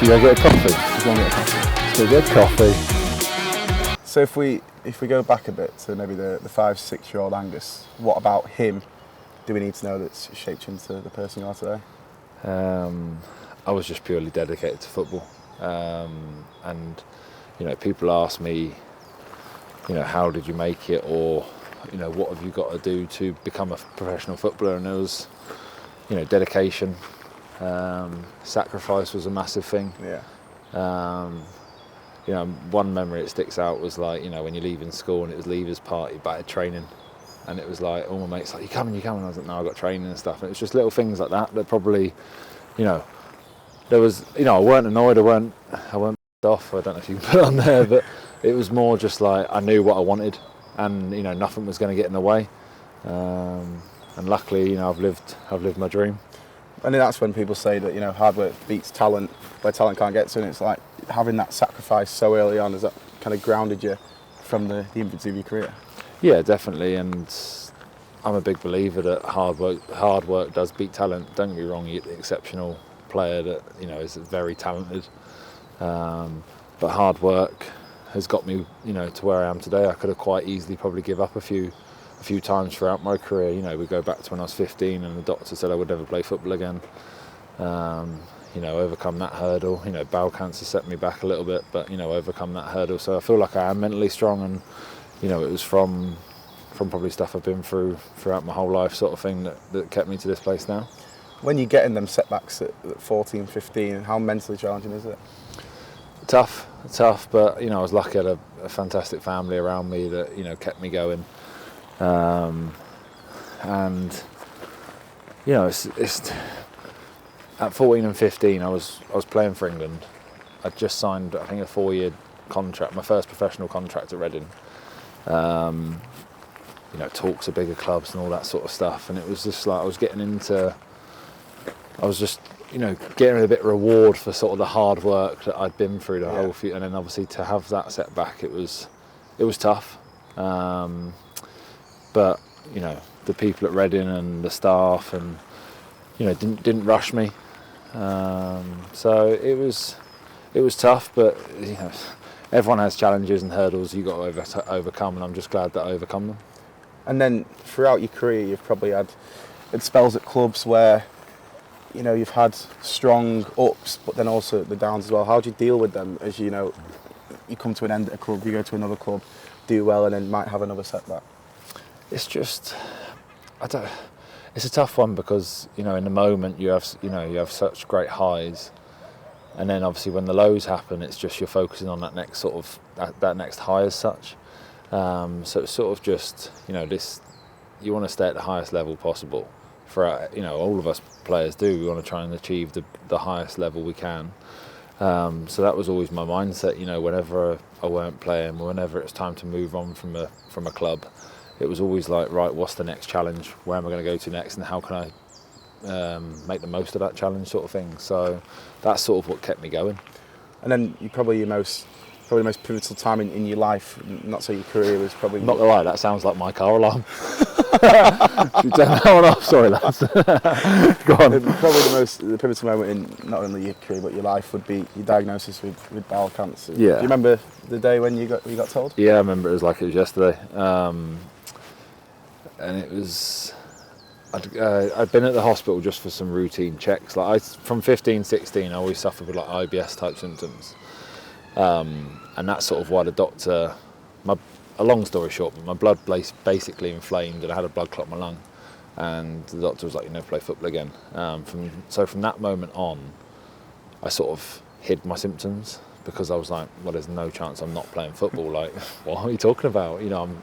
You go get a coffee? Just want to get a coffee. Let's go get coffee. So if we go back a bit to maybe the 5-6-year-old Angus, what about him do we need to know that's shaped you into the person you are today? I was just purely dedicated to football, and people ask me, how did you make it, or what have you got to do to become a professional footballer? And it was, dedication, sacrifice was a massive thing. Yeah. One memory that sticks out was like, when you're leaving school and it was leavers party, but at training, and it was like all my mates like, you coming? I was like, no, I got training and stuff. And it was just little things like that probably, there was, I weren't annoyed, I weren't off. I don't know if you can put it on there, but it was more just like I knew what I wanted, and nothing was going to get in the way. And luckily, I've lived my dream. And that's when people say that hard work beats talent, where talent can't get to. And it's like having that sacrifice so early on, has that kind of grounded you from the infancy of your career? Yeah, definitely. And I'm a big believer that hard work does beat talent. Don't get me wrong, you get the exceptional player that is very talented, but hard work has got me to where I am today. I could have quite easily probably give up a few times throughout my career. We go back to when I was 15 and the doctor said I would never play football again. Overcome that hurdle. Bowel cancer set me back a little bit, but overcome that hurdle. So I feel like I am mentally strong, and it was from probably stuff I've been through throughout my whole life, sort of thing, that kept me to this place now. When you get in them setbacks at 14, 15, how mentally challenging is it? Tough, but I was lucky. I had a fantastic family around me that kept me going. And it's at 14 and 15 I was playing for England. I'd just signed, I think, a 4-year contract, my first professional contract at Reading. Talks of bigger clubs and all that sort of stuff, and it was just like I was just getting a bit of reward for sort of the hard work that I'd been through the whole few, and then obviously to have that setback, it was tough. But the people at Reading and the staff and didn't rush me, so it was tough. But everyone has challenges and hurdles you got to overcome, and I'm just glad that I overcome them. And then throughout your career, you've probably had spells at clubs where you've had strong ups, but then also the downs as well. How do you deal with them as you come to an end at a club, you go to another club, do well, and then might have another setback? It's just, it's a tough one because in the moment you have such great highs, and then obviously when the lows happen, it's just you're focusing on that next sort of that next high as such. So it's sort of just this, you want to stay at the highest level possible. For all of us players do. We want to try and achieve the highest level we can. So that was always my mindset. Whenever I weren't playing, whenever it's time to move on from a club, it was always like, right, what's the next challenge? Where am I going to go to next, and how can I make the most of that challenge, sort of thing. So that's sort of what kept me going. And then probably the most pivotal time in your life, not so your career, was probably... Not gonna lie, that sounds like my car alarm. Should we turn that one off? Sorry, lads. Go on. Probably the pivotal moment in not only your career but your life would be your diagnosis with bowel cancer. Yeah. Do you remember the day when you got told? Yeah, I remember it was like it was yesterday. And it was... I'd been at the hospital just for some routine checks. From 15, 16, I always suffered with IBS type symptoms. And that's sort of why the doctor, a long story short, but my blood basically inflamed and I had a blood clot in my lung, and the doctor was like, you never play football again. From that moment on, I sort of hid my symptoms, because I was like, well, there's no chance I'm not playing football. Like, what are you talking about?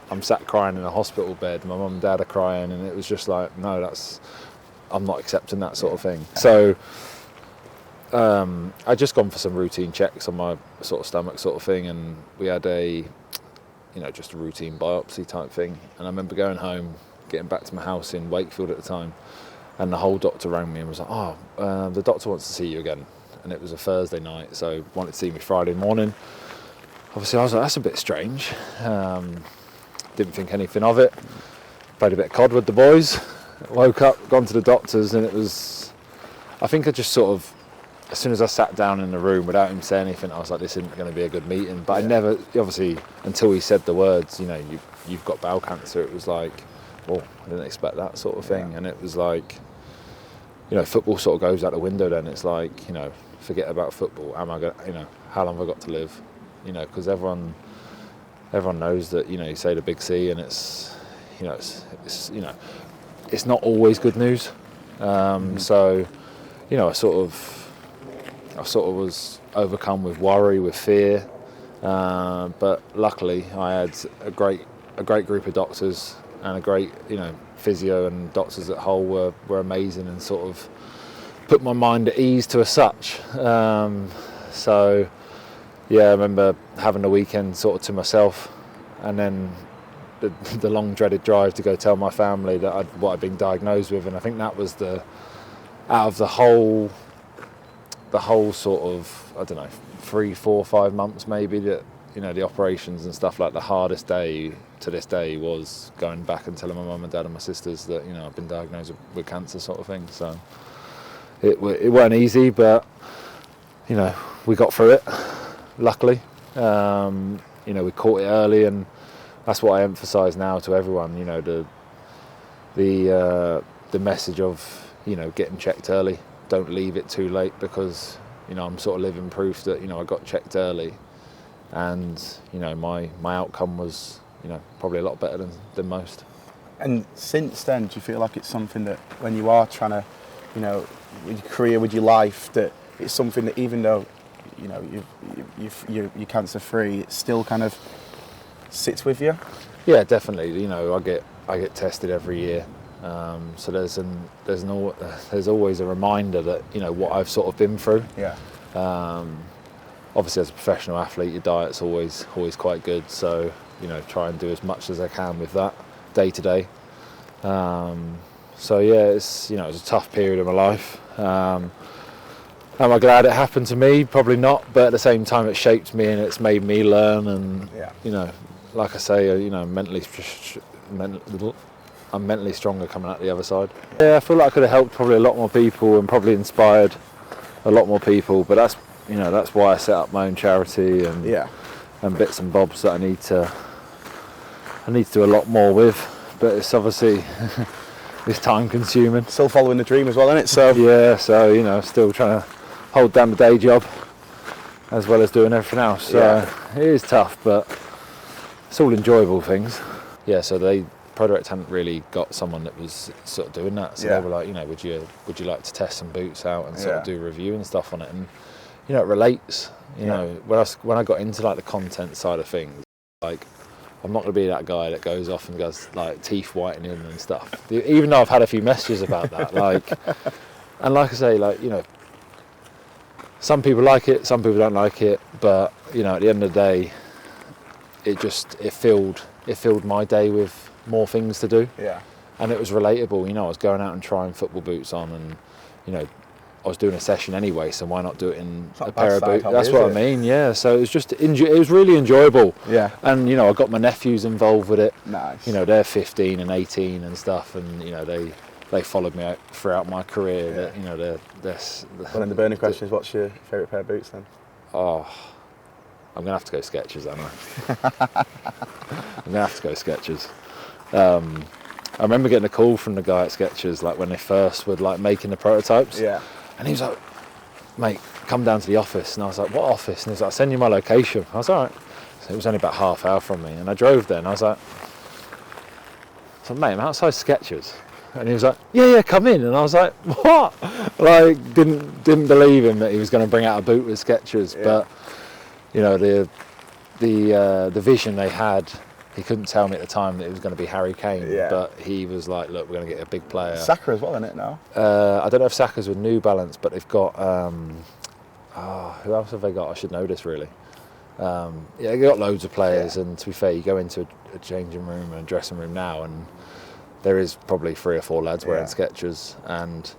I'm sat crying in a hospital bed, my mum and dad are crying, and it was just like, no, I'm not accepting that sort of thing. So I'd just gone for some routine checks on my sort of stomach sort of thing, and we had just a routine biopsy type thing. And I remember going home, getting back to my house in Wakefield at the time, and the whole doctor rang me and was like, the doctor wants to see you again. And it was a Thursday night, so wanted to see me Friday morning. Obviously I was like, that's a bit strange. Didn't think anything of it. Played a bit of COD with the boys, woke up, gone to the doctors, and it was, I think I just sort of as soon as I sat down in the room without him saying anything, I was like, this isn't going to be a good meeting. But I never, obviously, until he said the words, you know, you've got bowel cancer, it was like, well, I didn't expect that sort of thing. And it was like, you know, football sort of goes out the window then. It's like, you know, forget about football. Am I going to, you know, how long have I got to live? You know, because everyone knows that, you know, you say the big C and it's, you know, it's you know, it's not always good news. So, you know, I sort of was overcome with worry, with fear. But luckily I had a great group of doctors and a great, you know, physio and doctors at Hull were amazing and sort of put my mind at ease to as such. So yeah, I remember having the weekend sort of to myself, and then the long dreaded drive to go tell my family that what I'd been diagnosed with. And I think that was out of the whole sort of, I don't know, 3, 4, 5 months maybe, that, you know, the operations and stuff, like the hardest day to this day was going back and telling my mum and dad and my sisters that, you know, I've been diagnosed with cancer sort of thing. So it weren't easy, but, you know, we got through it, luckily. You know, we caught it early, and that's what I emphasise now to everyone, you know, the message of, you know, getting checked early. Don't leave it too late, because, you know, I'm sort of living proof that, you know, I got checked early, and, you know, my outcome was, you know, probably a lot better than most. And since then, do you feel like it's something that when you are trying to, you know, with your career, with your life, that it's something that even though, you know, you're cancer free, it still kind of sits with you? Yeah, definitely. You know, I get tested every year, so there's always a reminder that, you know, what I've sort of been through. Yeah. Obviously, as a professional athlete, your diet's always quite good. So, you know, try and do as much as I can with that day to day. So yeah, it's, you know, it's a tough period of my life. Am I glad it happened to me? Probably not, but at the same time it shaped me and it's made me learn, and you know, like I say, you know, I'm mentally stronger coming out the other side. Yeah, I feel like I could have helped probably a lot more people and probably inspired a lot more people, but that's, you know, that's why I set up my own charity and bits and bobs that I need to do a lot more with, but it's obviously it's time consuming. Still following the dream as well, isn't it? So yeah, so, you know, still trying to hold down the day job as well as doing everything else. So it is tough, but it's all enjoyable things. Yeah, so ProDirect hadn't really got someone that was sort of doing that. So they were like, you know, would you like to test some boots out and sort of do a review and stuff on it? And, you know, it relates. You know, when I got into like the content side of things, like, I'm not going to be that guy that goes off and goes like teeth whitening and stuff. Even though I've had a few messages about that, like, and like I say, like, you know, some people like it, some people don't like it, but, you know, at the end of the day, it filled my day with more things to do. Yeah. And it was relatable. You know, I was going out and trying football boots on, and, you know, I was doing a session anyway, so why not do it in a pair of boots? That's what I mean, yeah. So it was just, it was really enjoyable. Yeah. And, you know, I got my nephews involved with it. Nice. You know, they're 15 and 18 and stuff, and, you know, they followed me out throughout my career. Yeah. That, you know, they're well, then the burning question is, what's your favourite pair of boots then? Oh, I'm going to have to go Skechers, aren't I? I'm going to have to go Skechers. I remember getting a call from the guy at Skechers, like when they first were like making the prototypes. Yeah. And he was like, mate, come down to the office. And I was like, what office? And he was like, I'll send you my location. I was all right. So it was only about half hour from me. And I drove there and I was like, mate, I'm outside Skechers. And he was like, yeah, come in. And I was like, what? Like, didn't believe him that he was going to bring out a boot with Skechers. Yeah. But, you know, the vision they had, he couldn't tell me at the time that it was going to be Harry Kane. Yeah. But he was like, look, we're going to get a big player. Saka as well, isn't it, now? I don't know if Saka's with New Balance, but they've got, who else have they got? I should know this, really. Yeah, they've got loads of players, and to be fair, you go into a changing room and a dressing room now, and there is probably 3 or 4 lads wearing Skechers, and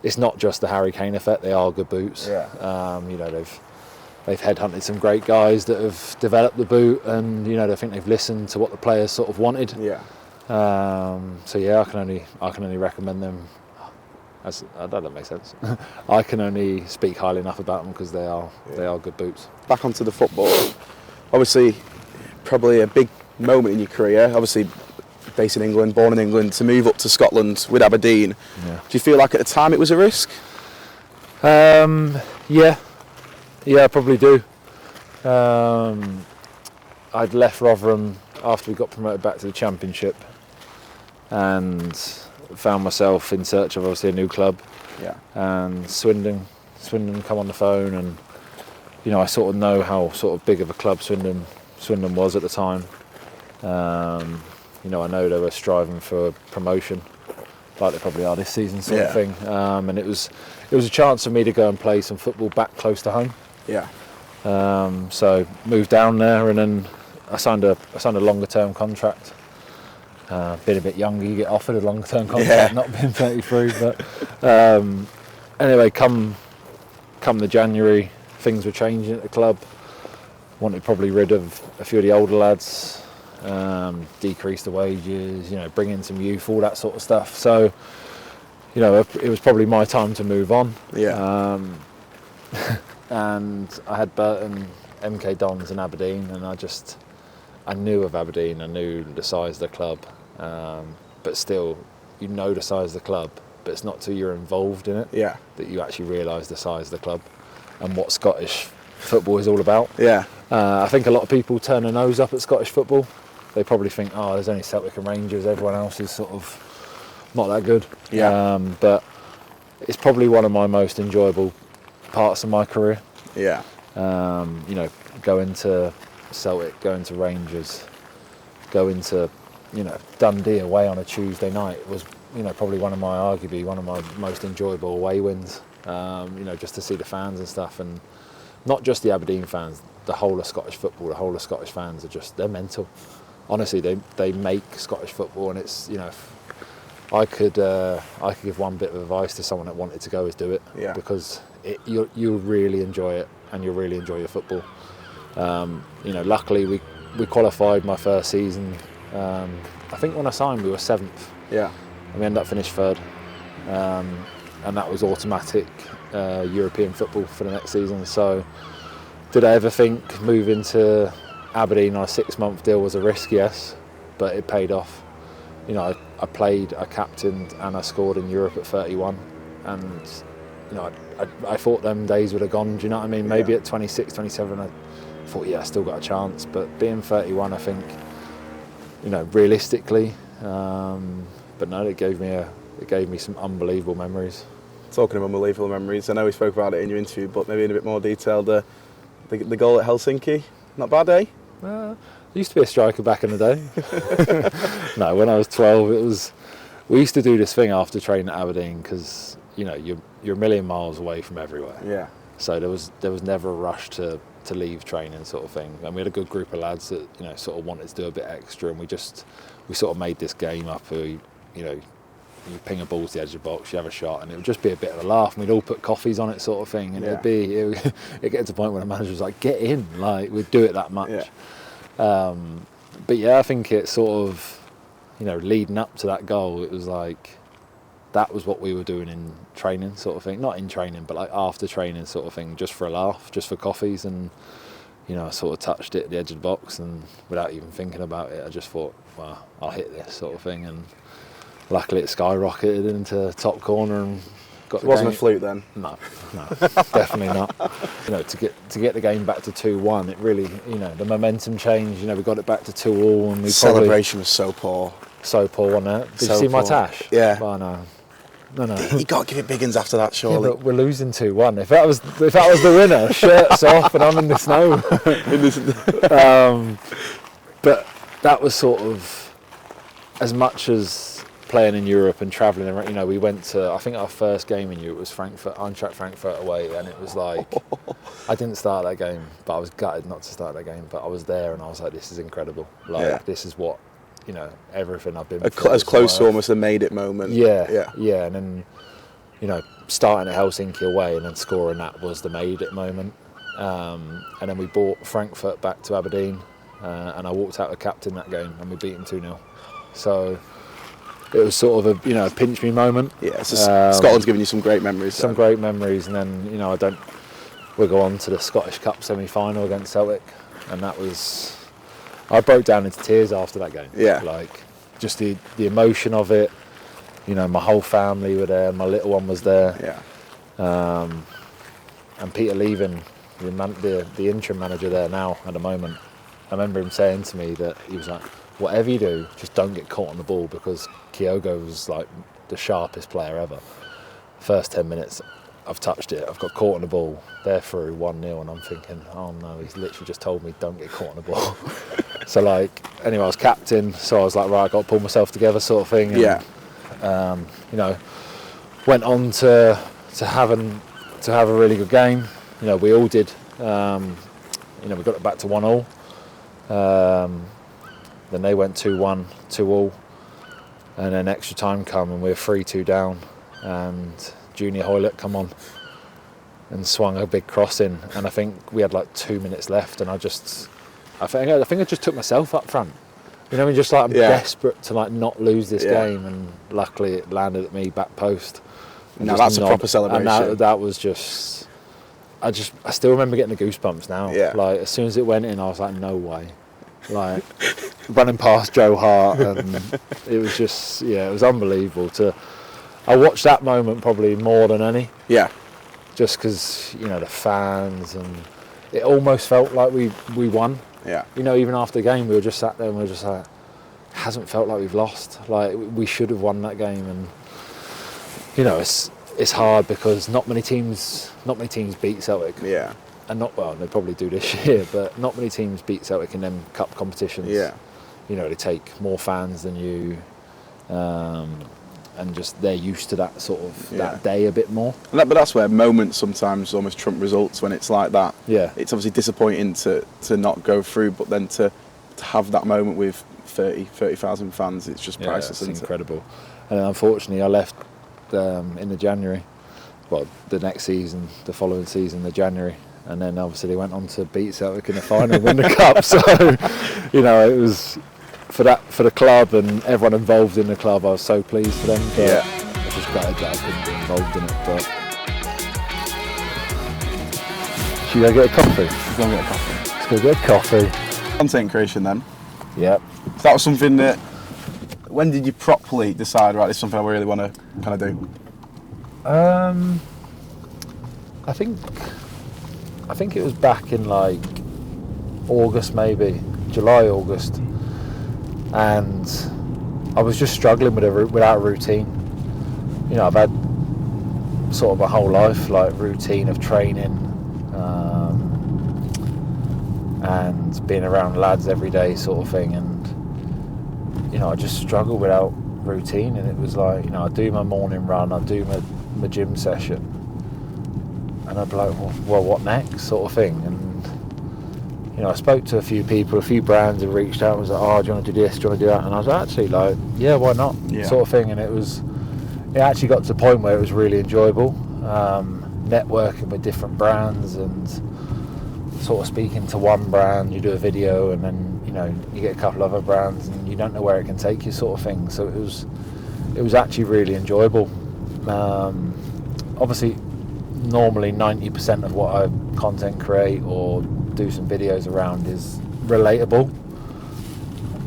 it's not just the Harry Kane effect. They are good boots. Yeah. You know, they've headhunted some great guys that have developed the boot, and, you know, I think they've listened to what the players sort of wanted. Yeah. So yeah, I can only recommend them I don't know if that makes sense. I can only speak highly enough about them because they are good boots. Back onto the football. Obviously, probably a big moment in your career. Obviously, based in England, born in England, to move up to Scotland with Aberdeen. Yeah. Do you feel like at the time it was a risk? Yeah, I probably do. I'd left Rotherham after we got promoted back to the Championship, and found myself in search of obviously a new club. Yeah. And Swindon come on the phone, and I sort of know how sort of big of a club Swindon was at the time. I know they were striving for promotion, like they probably are this season, sort of thing. And it was a chance for me to go and play some football back close to home. Yeah. So moved down there, and then I signed a longer term contract. Been a bit younger, you get offered a longer term contract, not being 33. But anyway, come the January, things were changing at the club. Wanted probably rid of a few of the older lads, decrease the wages, bring in some youth, all that sort of stuff. So, it was probably my time to move on. Yeah. And I had Burton, MK Dons and Aberdeen, and I knew of Aberdeen, I knew the size of the club, but still, the size of the club, but it's not till you're involved in it that you actually realise the size of the club and what Scottish football is all about. Yeah. I think a lot of people turn their nose up at Scottish football. They probably think, there's only Celtic and Rangers, everyone else is sort of not that good. Yeah. But it's probably one of my most enjoyable parts of my career. Yeah. Going to Celtic, going to Rangers, going to Dundee away on a Tuesday night was probably arguably one of my most enjoyable away wins. Just to see the fans and stuff, and not just the Aberdeen fans, the whole of Scottish football, the whole of Scottish fans they're mental. Honestly, they make Scottish football, and it's if I could give one bit of advice to someone that wanted to go, is do it. Yeah. Because you'll really enjoy it, and you'll really enjoy your football. Luckily we qualified my first season. I think when I signed we were 7th. Yeah. And we ended up finished 3rd. And that was automatic European football for the next season. So did I ever think moving to Aberdeen on a 6-month deal was a risk? Yes, but it paid off. I played, I captained, and I scored in Europe at 31, and I thought them days would have gone, do you know what I mean? Maybe at 26, 27 I thought, I still got a chance, but being 31 I think, realistically, but no, it gave me some unbelievable memories. Talking of unbelievable memories, I know we spoke about it in your interview, but maybe in a bit more detail, the goal at Helsinki, not bad, eh? I used to be a striker back in the day. No, when I was 12, we used to do this thing after training at Aberdeen, because you're a million miles away from everywhere. Yeah. So there was never a rush to leave training, sort of thing. And we had a good group of lads that sort of wanted to do a bit extra, and we sort of made this game up. You ping a ball to the edge of the box, you have a shot, and it would just be a bit of a laugh. And we'd all put coffees on it, sort of thing, and it'd get to the point where the manager was like, "Get in!" Like, we'd do it that much. Yeah. But I think it sort of, leading up to that goal, it was like that was what we were doing in training, sort of thing. Not in training, but like after training, sort of thing, just for a laugh, just for coffees. And I sort of touched it at the edge of the box, and without even thinking about it, I just thought, "Well, I'll hit this," sort of thing. And luckily it skyrocketed into top corner and got. It wasn't a fluke then? No, definitely not. To get the game back to 2-1, it really, the momentum changed. We got it back to 2-2, and Celebration was so poor. So poor, wasn't it? Did you see my tash? Yeah. Oh, no. You got to give it big uns after that, surely. Yeah, but we're losing 2-1. If that was the winner, shirts off, and I'm in the snow. But that was sort of, as much as playing in Europe and travelling around, we went to, I think our first game in Europe was Eintracht Frankfurt away, and it was like, I didn't start that game, but I was gutted not to start that game, but I was there and I was like, this is incredible. This is what, everything I've been as close to almost a made it moment. Yeah, and then, starting at Helsinki away and then scoring that was the made it moment. And then we brought Frankfurt back to Aberdeen, and I walked out the captain that game, and we beat them 2-0. So it was sort of a pinch me moment. Yeah, so Scotland's given you some great memories. Some great memories, and then we'll go on to the Scottish Cup semi-final against Celtic, and I broke down into tears after that game. Yeah, like just the emotion of it. My whole family were there. My little one was there. Yeah. And Peter Leaving, the interim manager there now at the moment, I remember him saying to me that he was like, whatever you do, just don't get caught on the ball, because Kyogo was like the sharpest player ever. First 10 minutes, I've touched it, I've got caught on the ball, they're through 1-0, and I'm thinking, oh no, he's literally just told me don't get caught on the ball. So anyway, I was captain, so I was like, right, I've got to pull myself together sort of thing. And, went on to have a really good game. We all did. We got it back to 1-1. Then they went 2-1, 2-2, and then extra time come and we were 3-2 down, and Junior Hoylett come on and swung a big cross in, and I think we had 2 minutes left, and I think I just took myself up front. I'm desperate to not lose this game, and luckily it landed at me back post. Now that's a proper celebration. And that was just, I still remember getting the goosebumps now. Yeah. As soon as it went in, I was like, no way. Running past Joe Hart, and it was just, it was unbelievable. I watched that moment probably more than any. Yeah. Just because, the fans, and it almost felt like we won. Yeah. Even after the game, we were just sat there and we were just like, it hasn't felt like we've lost. We should have won that game, and it's hard because not many teams beat Celtic. Yeah. And they probably do this year, but not many teams beat Celtic in them cup competitions. Yeah. They take more fans than you, and just they're used to that sort of that day a bit more. But that's where moments sometimes almost trump results when it's like that. Yeah. It's obviously disappointing to not go through, but then to have that moment with 30,000 fans, it's just priceless. It's incredible. And then unfortunately, I left in the January. Well, the next season, the following season, the January. And then obviously they went on to beat Celtic in the final and win the cup. So, it was for the club and everyone involved in the club. I was so pleased for them. But I was just gutted that I couldn't be involved in it. But should we go get a coffee? Let's go get a coffee. Let's go get a coffee. Content creation then. Yep. So that was something that. When did you properly decide? Right, this is something I really want to kind of do. I think it was back in August, maybe July, August, and I was just struggling without a routine. I've had sort of my whole life routine of training and being around lads every day, sort of thing, and I just struggled without routine. And it was I do my morning run, I do my gym session, and I'd be like, well, what next, sort of thing. And I spoke to a few people, a few brands have reached out and was like, oh, do you want to do this, do you want to do that? And I was actually yeah, why not, sort of thing. And it actually got to the point where it was really enjoyable, networking with different brands and sort of speaking to one brand. You do a video and then you get a couple other brands and you don't know where it can take you, sort of thing. So it was actually really enjoyable. Obviously normally 90% of what I content create or do some videos around is relatable.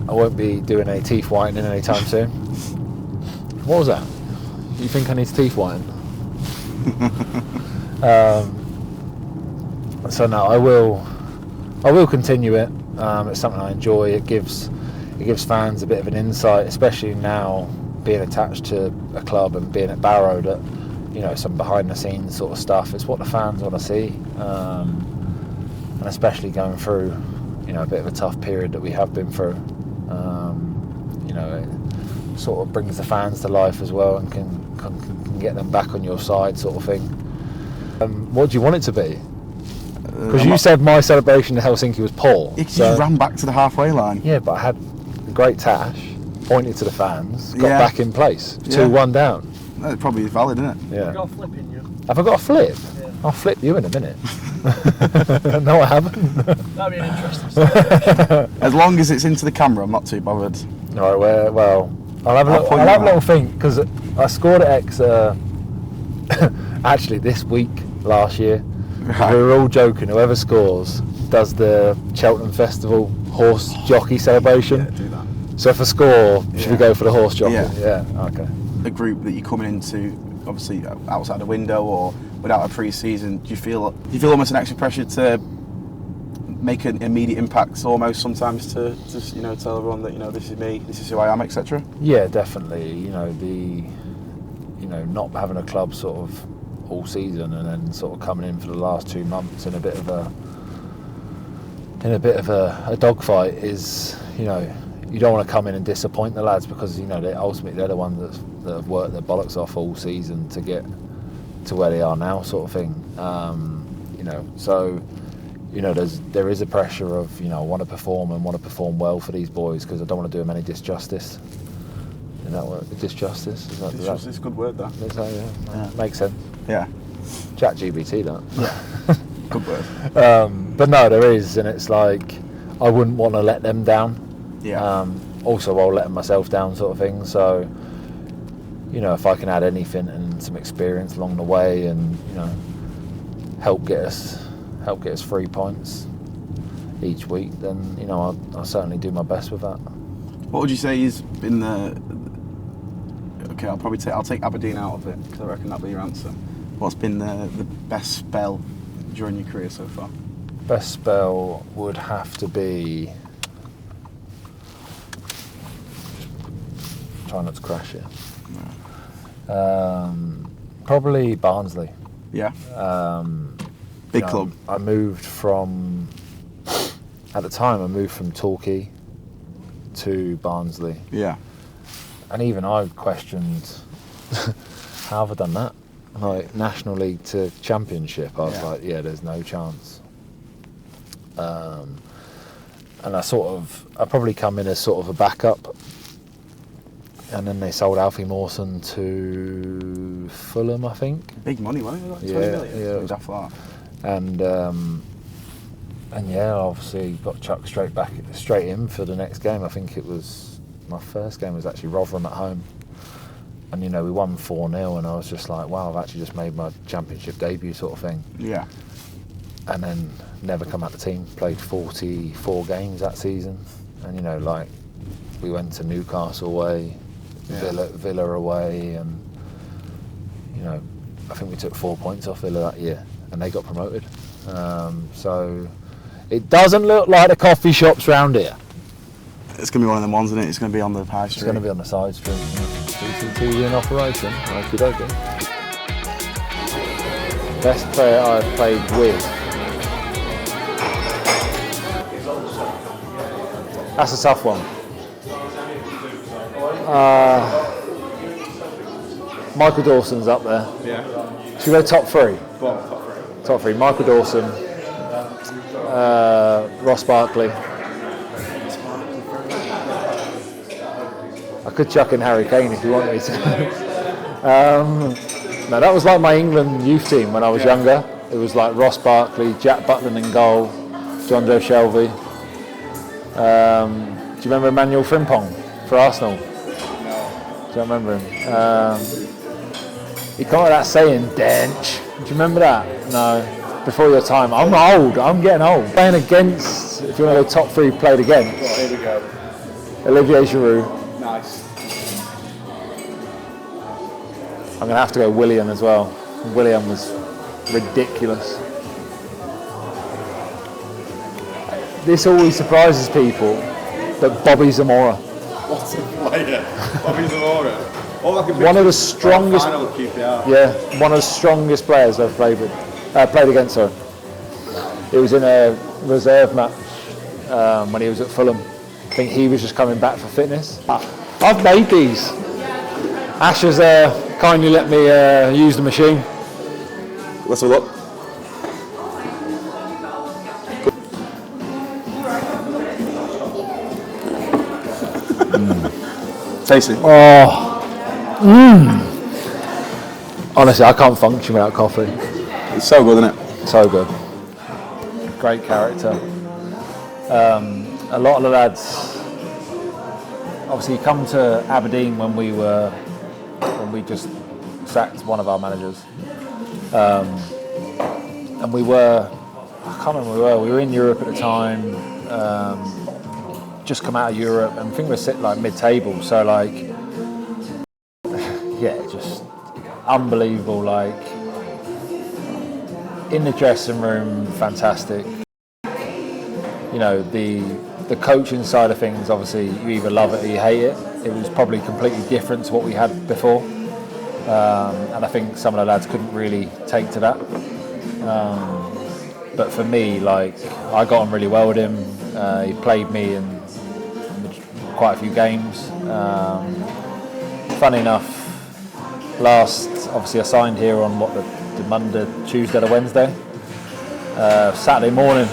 I won't be doing any teeth whitening anytime soon. What was that? You think I need to teeth whiten? So no, I will continue it. It's something I enjoy. It gives fans a bit of an insight, especially now being attached to a club and being at Barrow, that some behind the scenes sort of stuff. It's what the fans want to see, and especially going through a bit of a tough period that we have been through. It sort of brings the fans to life as well and can get them back on your side, sort of thing. What do you want it to be? Because you said my celebration in Helsinki was poor. You just ran back to the halfway line. Yeah, but I had a great tash, pointed to the fans, got back in place, 2-1 down. That probably is valid, isn't it? Yeah. Have you got a flip in you? Have I got a flip? Yeah. I'll flip you in a minute. No, I haven't. That'd be an interesting story. As long as it's into the camera, I'm not too bothered. All right, well, I'll have a little think, because I scored at Exeter actually this week last year. Right. We were all joking, whoever scores does the Cheltenham Festival horse jockey celebration. Yeah, do that. So if I score, should we go for the horse jockey? Yeah. Okay. The group that you're coming into, obviously outside the window or without a pre-season, do you feel almost an extra pressure to make an immediate impact, almost sometimes to just tell everyone that this is me, this is who I am, etc. Yeah, definitely. Not having a club sort of all season and then sort of coming in for the last 2 months in a bit of a dogfight is, you don't want to come in and disappoint the lads, because they're the ones that have worked their bollocks off all season to get to where they are now, sort of thing. So there is a pressure of I want to perform well for these boys, because I don't want to do them any disjustice. Is that what disjustice? Disjustice is a good word, that. Yeah. Makes sense. Yeah. Chat GBT, that. Yeah. Good word. But no, there is, and it's like I wouldn't want to let them down. Yeah. Also, while letting myself down, sort of thing. So, if I can add anything and some experience along the way, and help get us 3 points each week, then I'll certainly do my best with that. What would you say has been the? Okay, I'll take Aberdeen out of it, because I reckon that'll be your answer. What's been the best spell during your career so far? Best spell would have to be. Try not to crash here. No. Probably Barnsley. Yeah. Big club. I moved from. At the time, I moved from Torquay to Barnsley. Yeah. And even I questioned, how have I done that? Like, National League to Championship, I was like, there's no chance. And I probably come in as sort of a backup. And then they sold Alfie Mawson to Fulham, I think. Big money, wasn't it? Like 20 million. Yeah. It was after that. And obviously got chucked straight in for the next game. I think it was my first game was actually Rotherham at home, and we won 4-0, and I was just like, wow, I've actually just made my championship debut, sort of thing. Yeah. And then never come out the team. Played 44 games that season, and we went to Newcastle away, Villa away, and I think we took 4 points off Villa that year, and they got promoted. So it doesn't look like the coffee shops round here. It's going to be one of them ones, isn't it? It's going to be on the high street. It's going to be on the side street. CCTV in operation. Okie dokie. Best player I've played with. That's a tough one. Michael Dawson's up there. Yeah. Should we go top three? Go on, top three. Top three. Michael Dawson. Ross Barkley. I could chuck in Harry Kane if you want me to. No, that was like my England youth team when I was younger. It was like Ross Barkley, Jack Butland in goal, John Joe Shelby. Do you remember Emmanuel Frimpong for Arsenal? No. Do you remember him? He came with that saying, "Dench." Do you remember that? No. Before your time. I'm old. I'm getting old. Playing against, if you want to go top three, played against. Oh, here we go. Olivier Giroud. Nice. I'm going to have to go William as well. William was ridiculous. This always surprises people, but Bobby Zamora. What a player. Bobby Zamora. One of the strongest. Yeah, one of the strongest players I've played against. Sorry. It was in a reserve match when he was at Fulham. I think he was just coming back for fitness. I've made these. Ash has kindly let me use the machine. Let's have a look. Tasty. Oh. Honestly, I can't function without coffee. It's so good, isn't it? So good. Great character. A lot of the lads obviously come to Aberdeen when we just sacked one of our managers, and we were, I can't remember where we were in Europe at the time, just come out of Europe, and I think we were sitting like mid-table, so like, yeah, just unbelievable, like, in the dressing room, fantastic. You know, the coaching side of things, obviously, you either love it or you hate it. It was probably completely different to what we had before, and I think some of the lads couldn't really take to that. But for me, like, I got on really well with him. He played me in quite a few games. Funny enough, obviously I signed here on the Monday, Tuesday or Wednesday. Saturday morning,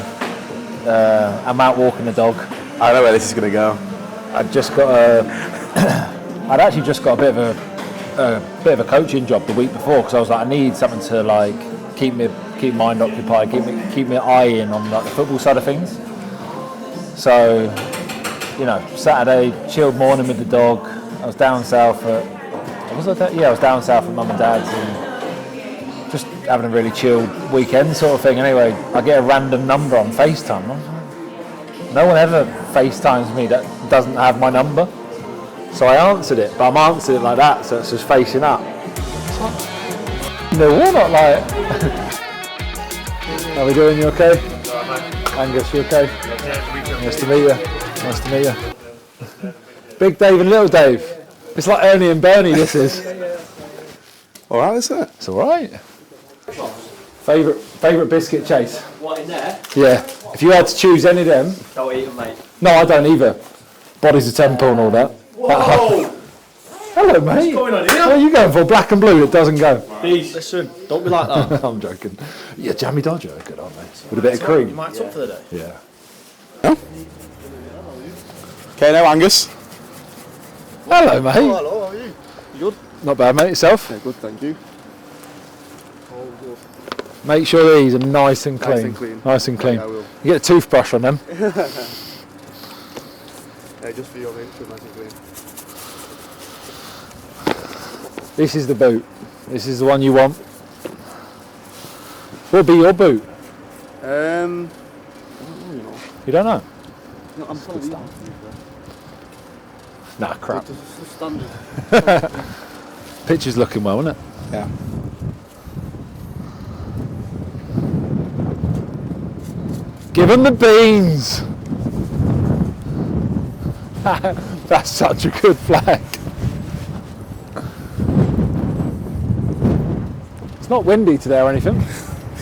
I'm out walking the dog. I know where this is going to go. I'd actually just got a bit of a coaching job the week before, because I was like, I need something to like keep mind occupied, keep my eye in on like the football side of things. So, you know, Saturday, chilled morning with the dog. I was down south at Mum and Dad's, and just having a really chilled weekend sort of thing. Anyway, I get a random number on FaceTime. No one ever FaceTimes me that doesn't have my number. So I answered it, but I'm answered it like that, so it's just facing up. No, we're not like. How are we doing? You okay? Angus, you okay? Nice to meet you. Nice to meet you. Big Dave and Little Dave. It's like Ernie and Bernie, this is. Alright, is it? It's alright. Favourite biscuit, Chase? What, in there? Yeah. If you had to choose any of them. Don't eat them, mate. No, I don't either. Body's a temple and all that. Whoa! Hello, mate. What's going on here? What are you going for? Black and blue that doesn't go? Please. Listen, don't be like that. I'm joking. Yeah, Jammy Dodger are good, aren't they? With a bit of cream. You might up for the day. Yeah. Okay, now Angus. Hello, mate. Oh, hello, how are you? You good? Not bad, mate. Yourself? Yeah, good, thank you. Make sure these are nice and clean. Nice and clean. Nice and clean. Yeah, I will. You get a toothbrush on them. Yeah, just for your name, nice and clean. This is the boot. This is the one you want. What'll be your boot? I don't really know. You don't know? No, I'm probably down. Nah, crap. It's standard. Picture's looking well, isn't it? Yeah. Give them the beans! That's such a good flag. It's not windy today or anything.